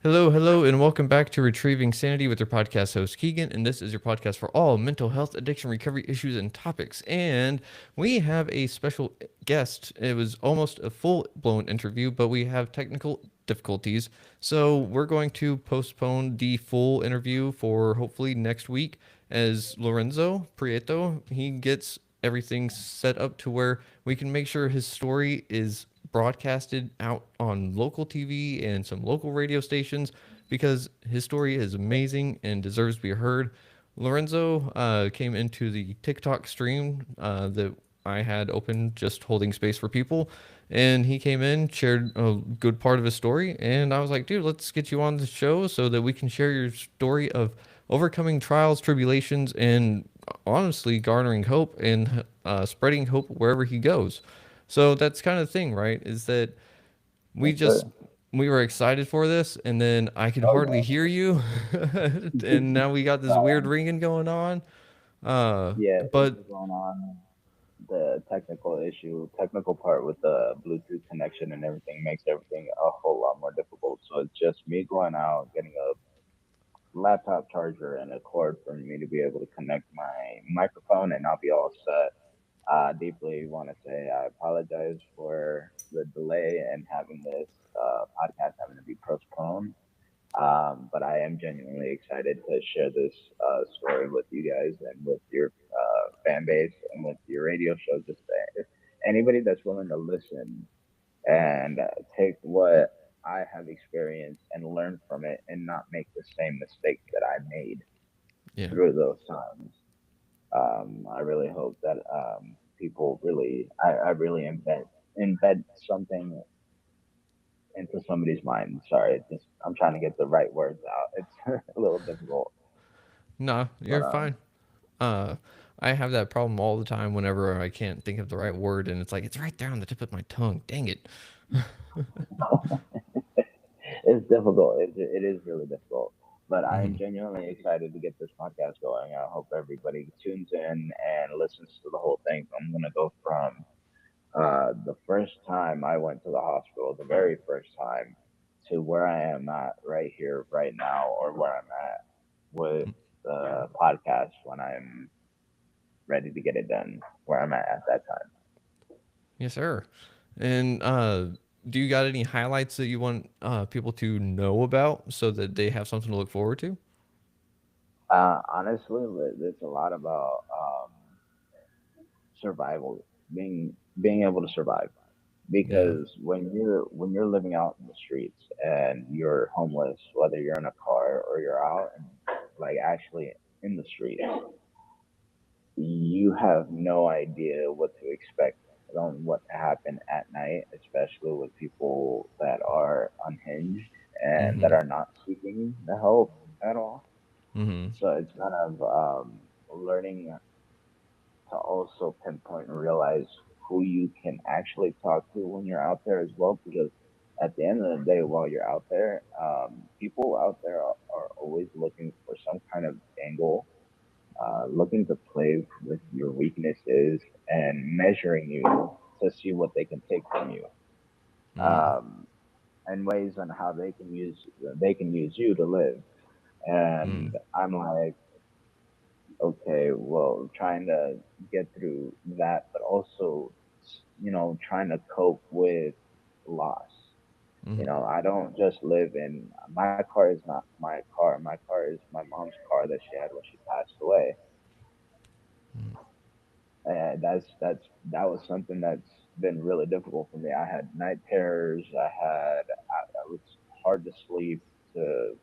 Hello, hello, and welcome back to Retrieving Sanity with your podcast host Keegan. And this is your podcast for all mental health, addiction, recovery issues, and topics. And we have a special guest. It was almost a full blown interview, but we have technical difficulties. So we're going to postpone the full interview for hopefully next week as Lorenzo Prieto he gets everything set up to where we can make sure his story is broadcasted out on local TV and some local radio stations because his story is amazing and deserves to be heard. Lorenzo came into the TikTok stream that I had open, just holding space for people. And he came in, shared a good part of his story. And I was like, dude, let's get you on the show so that we can share your story of overcoming trials, tribulations, and honestly garnering hope and spreading hope wherever he goes. So that's kind of the thing, right? Is that we Yes, just sir. we were excited for this, and then I could Oh hardly yeah. hear you, and now we got this weird Um, ringing going on. Uh, yeah, things but are going on. The technical part with the Bluetooth connection and everything makes everything a whole lot more difficult. So it's just me going out, getting a laptop charger and a cord for me to be able to connect my microphone, and I'll be all set. Deeply want to say I apologize for the delay and having this podcast having to be postponed. But I am genuinely excited to share this story with you guys and with your fan base and with your radio show. Just if anybody that's willing to listen and take what I have experienced and learn from it and not make the same mistakes that I made yeah, through those times. I really hope that people really, I really embed something into somebody's mind. Sorry, just I'm trying to get the right words out. It's a little difficult, no, but you're fine. Uh, I have that problem all the time whenever I can't think of the right word, and it's like it's right there on the tip of my tongue. Dang it! it's difficult. It is really difficult. But I am Hmm. genuinely excited to get this podcast going. I hope everybody tunes in and listens to the whole thing. I'm gonna go from the first time I went to the hospital, the very first time, to where I am at right here, right now, or where I'm at with the podcast when I'm ready to get it done, where I'm at that time. Yes, sir. And do you got any highlights that you want people to know about so that they have something to look forward to? Honestly, it's a lot about survival, being able to survive. Yeah. Because when you're living out in the streets and you're homeless, whether you're in a car or you're out and like actually in the streets, you have no idea what to expect on what to happen at night, especially with people that are unhinged and that Mm-hmm. are not seeking the help at all. Mm-hmm. So it's kind of learning to also pinpoint and realize who you can actually talk to when you're out there as well. Because at the end of the day, while you're out there, people out there are always looking for some kind of angle, looking to play with your weaknesses and measuring you to see what they can take from you. Mm. Um, and ways on how they can use you to live. And Mm. I'm like, okay, well, trying to get through that, but also, trying to cope with loss. Mm. I don't just live in my car is not my car. My car is my mom's car that she had when she passed away. And that was something that's been really difficult for me. I had night terrors. It was hard to sleep. To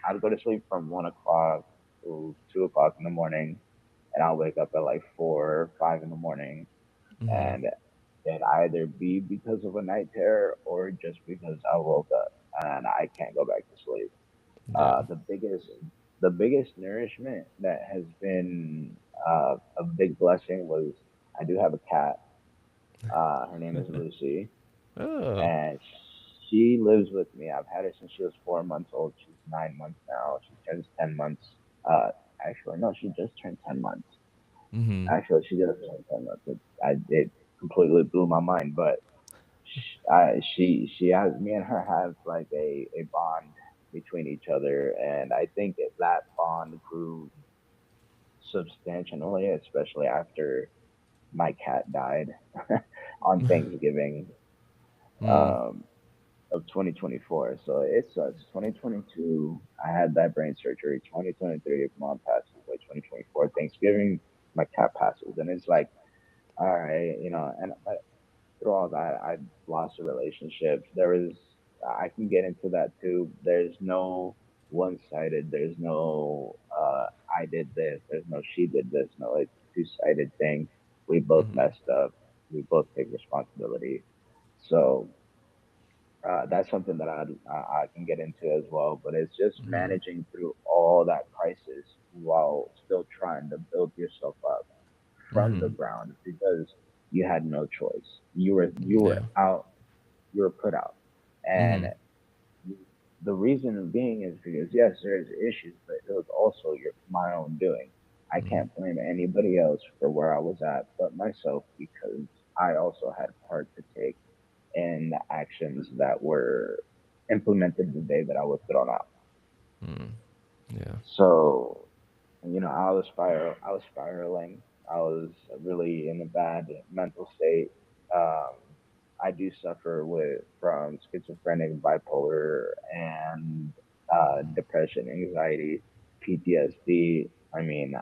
I'd go to sleep from 1 o'clock to 2 o'clock in the morning, and I'll wake up at like 4 or 5 in the morning, Mm. and it either be because of a night terror or just because I woke up and I can't go back to sleep. Yeah. The biggest nourishment that has been a big blessing was I do have a cat. Her name is Lucy, Oh. and she lives with me. I've had her since she was 4 months old. She's 9 months now. She turns 10 months. Uh, Actually, no, she just turned 10 months. Mm-hmm. Actually, she just turned 10 months. It completely blew my mind, but she has me and her have like a bond between each other, and I think that bond grew substantially, especially after my cat died on Thanksgiving Mm. um, of 2024. So it sucks. 2022, I had that brain surgery. 2023, mom passes away. 2024, Thanksgiving, my cat passes, and it's like, all right, and through all that, I lost a relationship. I can get into that too. There's no one sided. There's no, I did this. There's no she did this. No, it's a two-sided thing. We both Mm-hmm. messed up. We both take responsibility. So that's something that I can get into as well. But it's just Mm-hmm. managing through all that crisis while still trying to build yourself up from the Mm-hmm. ground because you had no choice. You were Yeah. out. You were put out, and Mm-hmm. the reason being is because yes, there's issues, but it was also my own doing. I Mm-hmm. can't blame anybody else for where I was at but myself because I also had part to take in the actions that were implemented the day that I was thrown out. Mm-hmm. Yeah. So, I was spiraling. I was really in a bad mental state. Um, I do suffer from schizophrenic, bipolar, and depression, anxiety, PTSD. I mean,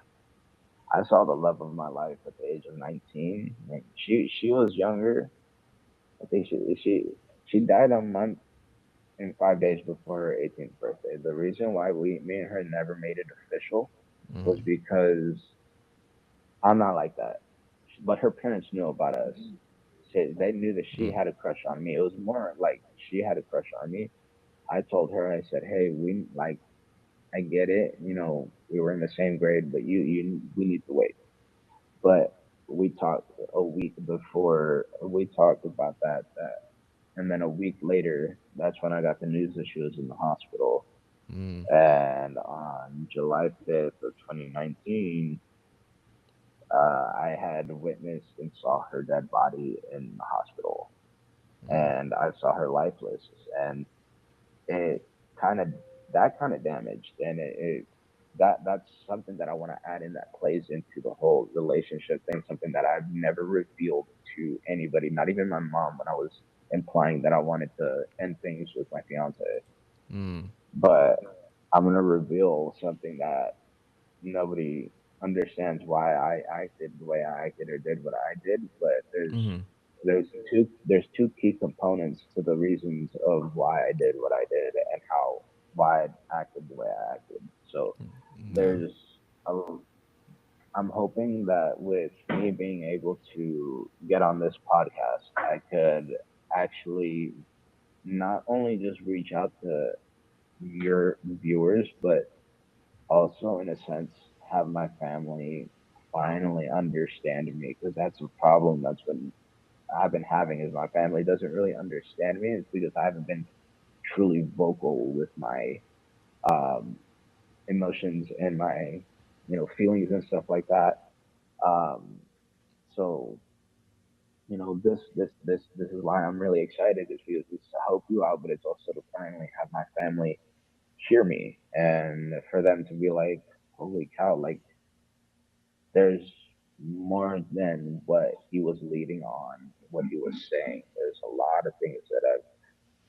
I saw the love of my life at the age of 19. Like, she was younger. I think she died a month and 5 days before her 18th birthday. The reason why me and her never made it official was Mm-hmm. because I'm not like that. But her parents knew about us. They knew that she had a crush on me. It was more like she had a crush on me. I told her, I said, "Hey, I get it. We were in the same grade, but we need to wait." But we talked a week before. We talked about that, and then a week later, that's when I got the news that she was in the hospital. Mm-hmm. And on July 5th of 2019, I had witnessed and saw her dead body in the hospital, and I saw her lifeless, and it kind of that kind of damaged, and that's something that I want to add in that plays into the whole relationship thing, something that I've never revealed to anybody, not even my mom, when I was implying that I wanted to end things with my fiance. Mm-hmm. But I'm gonna reveal something that nobody understands why I acted the way I acted or did what I did. But Mm-hmm. there's two key components to the reasons of why I did what I did and why I acted the way I acted. So Yeah. there's a, I'm hoping that with me being able to get on this podcast, I could actually not only just reach out to your viewers, but also in a sense have my family finally understand me because that's a problem that's been I've been having is my family doesn't really understand me. It's because I haven't been truly vocal with my um, emotions and my feelings and stuff like that. Um, so this is why I'm really excited is because it's to help you out, but it's also to finally have my family hear me and for them to be like, holy cow, like there's more than what he was leading on, what he was saying. There's a lot of things that have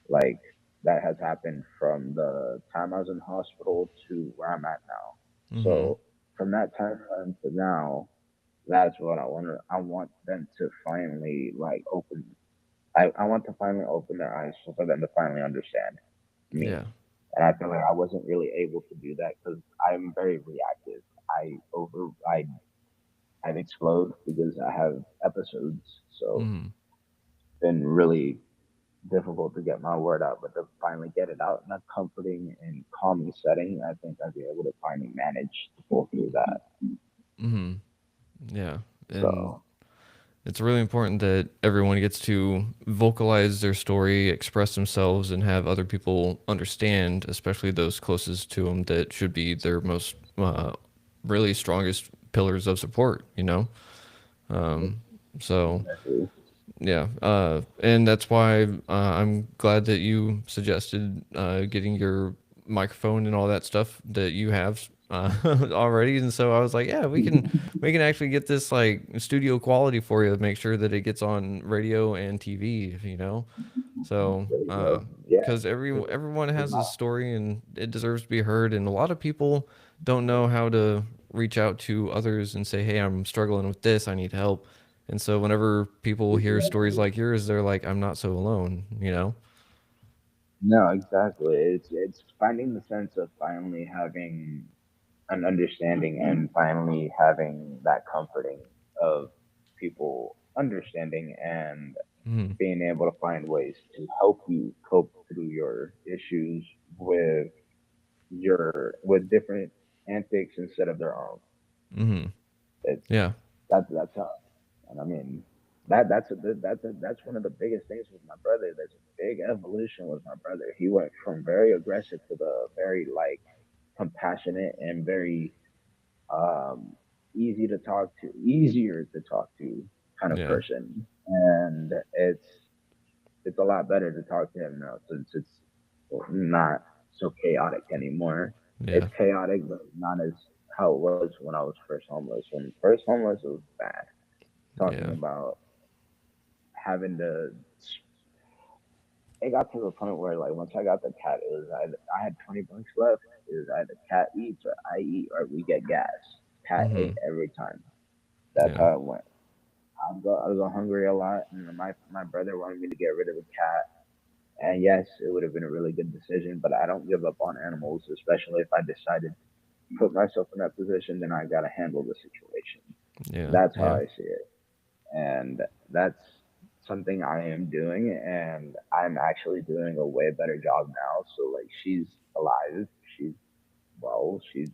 like that has happened from the time I was in hospital to where I'm at now. Mm-hmm. So from that time frame to now, that's what I want. I want them to finally like open. I want to finally open their eyes for them to finally understand me. Yeah. And I feel like I wasn't really able to do that because I'm very reactive. I over I'd explode because I have episodes. So Mm-hmm. it's been really difficult to get my word out, but to finally get it out in a comforting and calming setting, I think I'd be able to finally manage to pull through that. Mm-hmm. Yeah. And So it's really important that everyone gets to vocalize their story, express themselves, and have other people understand, especially those closest to them that should be their most really strongest pillars of support, you know? So, exactly. yeah. And that's why I'm glad that you suggested getting your microphone and all that stuff that you have already, and so I was like, yeah, we can actually get this like studio quality for you to make sure that it gets on radio and TV, you know. So, There you go. Yeah. because everyone has a Wow. story and it deserves to be heard, and a lot of people don't know how to reach out to others and say, "Hey, I'm struggling with this. I need help." And so, whenever people hear stories like yours, they're like, "I'm not so alone," you know? No, exactly. It's finding the sense of finally having an understanding and finally having that comforting of people understanding and Mm-hmm. being able to find ways to help you cope through your issues with different antics instead of their own. Mm-hmm. It's Yeah. that's how, and I mean that's one of the biggest things with my brother. There's a big evolution with my brother. He went from very aggressive to the very like compassionate and very um, easier to talk to kind of Yeah. person, and it's a lot better to talk to him now since it's not so chaotic anymore. Yeah. It's chaotic, but not as how it was when I was first homeless. When first homeless, it was bad. Talking Yeah. about having to, it got to the point where like once I got the cat, it was I had $20 left. It was either cat eats or I eat or we get gas. Cat Mm-hmm. ate every time. That's Yeah. how it went. I was hungry a lot, and my brother wanted me to get rid of the cat. And yes, it would have been a really good decision, but I don't give up on animals, especially if I decided to put myself in that position. Then I got to handle the situation. Yeah. That's how Yeah. I see it, and that's something I am doing, and I'm actually doing a way better job now. So like, she's alive. She's well. She's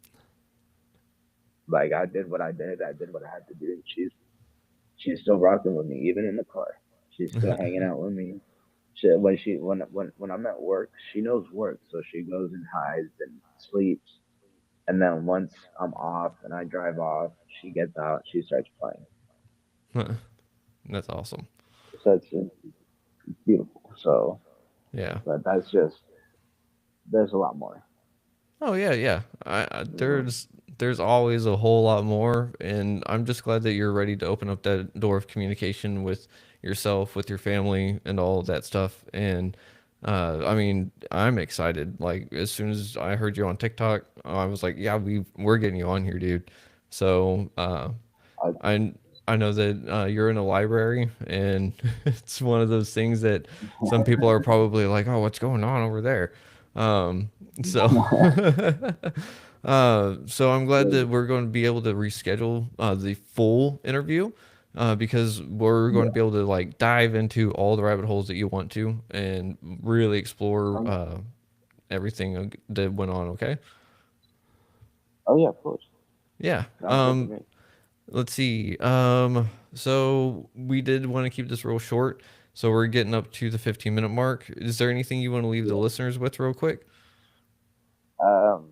like, I did what I did. I did what I had to do. She's still rocking with me, even in the car. She's still hanging out with me. When I'm at work, she knows work, so she goes and hides and sleeps. And then once I'm off and I drive off, she gets out. She starts playing. That's awesome. So it's beautiful. So, Yeah. but that's just there's a lot more. Oh yeah, yeah. Mhm. There's always a whole lot more, and I'm just glad that you're ready to open up that door of communication with yourself, with your family, and all of that stuff. And I mean, I'm excited. Like as soon as I heard you on TikTok, I was like, yeah, we're getting you on here, dude. So I, I I know that you're in a library, and it's one of those things that some people are probably like, "Oh, what's going on over there?" Um, so, so I'm glad that we're going to be able to reschedule the full interview because we're going to yeah. be able to like dive into all the rabbit holes that you want to and really explore Oh, everything that went on. Okay. oh yeah, of course. Yeah. Sounds good to me. Let's see. So we did want to keep this real short. So we're getting up to the 15-minute mark. Is there anything you want to leave the Yeah. listeners with real quick? Um,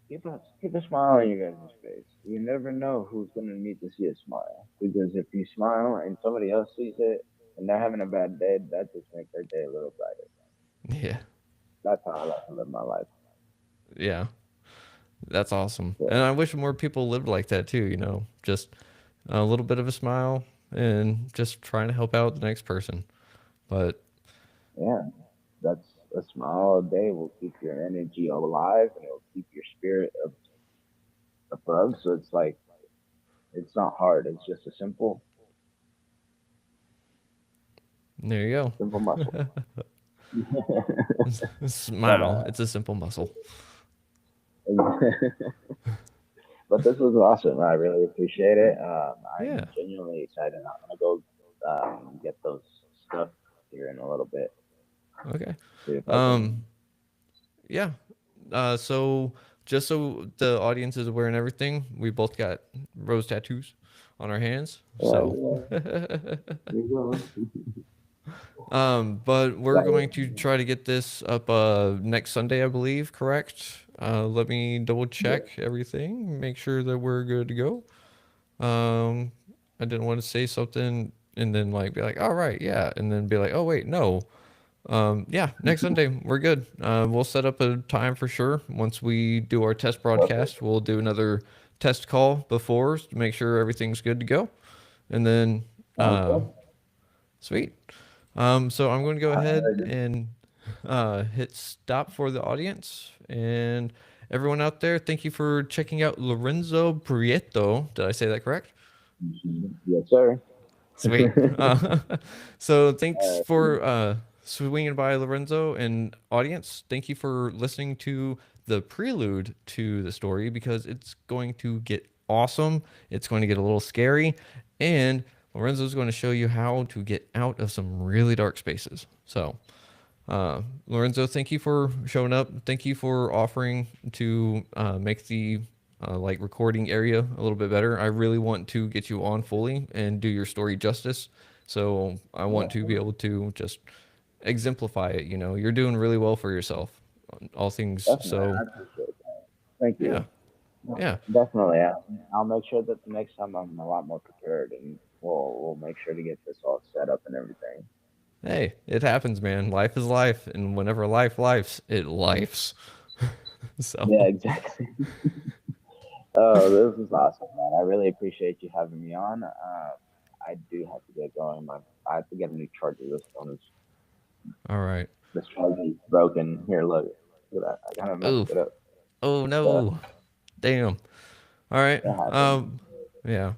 keep a smile on your guys' face. You never know who's gonna need to see a smile. Because if you smile and somebody else sees it and they're having a bad day, that just makes their day a little brighter. Yeah. That's how I like to live my life. Yeah. That's awesome. And So I wish more people lived like that too, you know, just a little bit of a smile and just trying to help out the next person. But yeah, that's a smile a day will keep your energy alive and it'll keep your spirit above. So it's like it's not hard. It's just a there you simple muscle. go. but Smile. It's a simple muscle. but this was awesome. I really appreciate it. I'm Yeah. genuinely excited. I'm gonna go get those stuff here in a little bit. Okay. See if I can. Um, yeah. So just so the audience is aware and everything, we both got rose tattoos on our hands. Yeah, So, yeah. There you go. but we're Like, going to try to get this up next Sunday, I believe. Correct? Let me double yeah. check everything, make sure that we're good to go. Um, I didn't want to say something and then like be like, all right, yeah, and then be like, oh wait, no. Yeah, next Sunday we're good. We'll set up a time for sure. Once we do our test Perfect. broadcast, we'll do another test call before to make sure everything's good to go, and then Sounds uh, good. sweet. So I'm going to go ahead Alrighty. and hit stop for the audience and everyone out there. Thank you for checking out Lorenzo Prieto. Did I say that correct? Yes, sir. Sweet. So thanks uh, for swinging by, Lorenzo, and audience. Thank you for listening to the prelude to the story because it's going to get awesome. It's going to get a little scary, and Lorenzo's going to show you how to get out of some really dark spaces. So, Lorenzo, thank you for showing up. Thank you for offering to make the like recording area a little bit better. I really want to get you on fully and do your story justice. So I want yeah, to be able to just exemplify it. You know, you're doing really well for yourself, on all things. definitely. So I appreciate that. Thank yeah, you. No, yeah. definitely. I'll make sure that the next time I'm a lot more prepared, and we'll make sure to get this all set up and everything. Hey, it happens, man. Life is life, and whenever life lifes, it lifes. Yeah, So exactly. Oh, this is awesome, man. I really appreciate you having me on. I do have to get going. I have to get a new charger. This phone is all right. this charger is broken. Here, look at that. I kind of messed Oof. it up. Oh Yeah, no. Damn. All right. that happened. Yeah.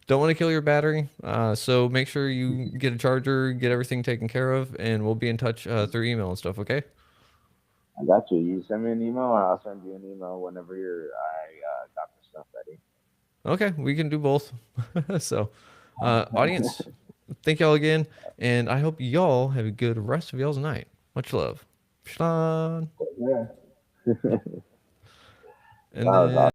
Don't want to kill your battery. So make sure you get a charger, get everything taken care of, and we'll be in touch through email and stuff. Okay. I got you. You send me an email, or I'll send you an email whenever I got the stuff ready. Okay. We can do both. So, audience, thank y'all again, and I hope y'all have a good rest of y'all's night. Much love. Shalom. Yeah. And That was then. awesome.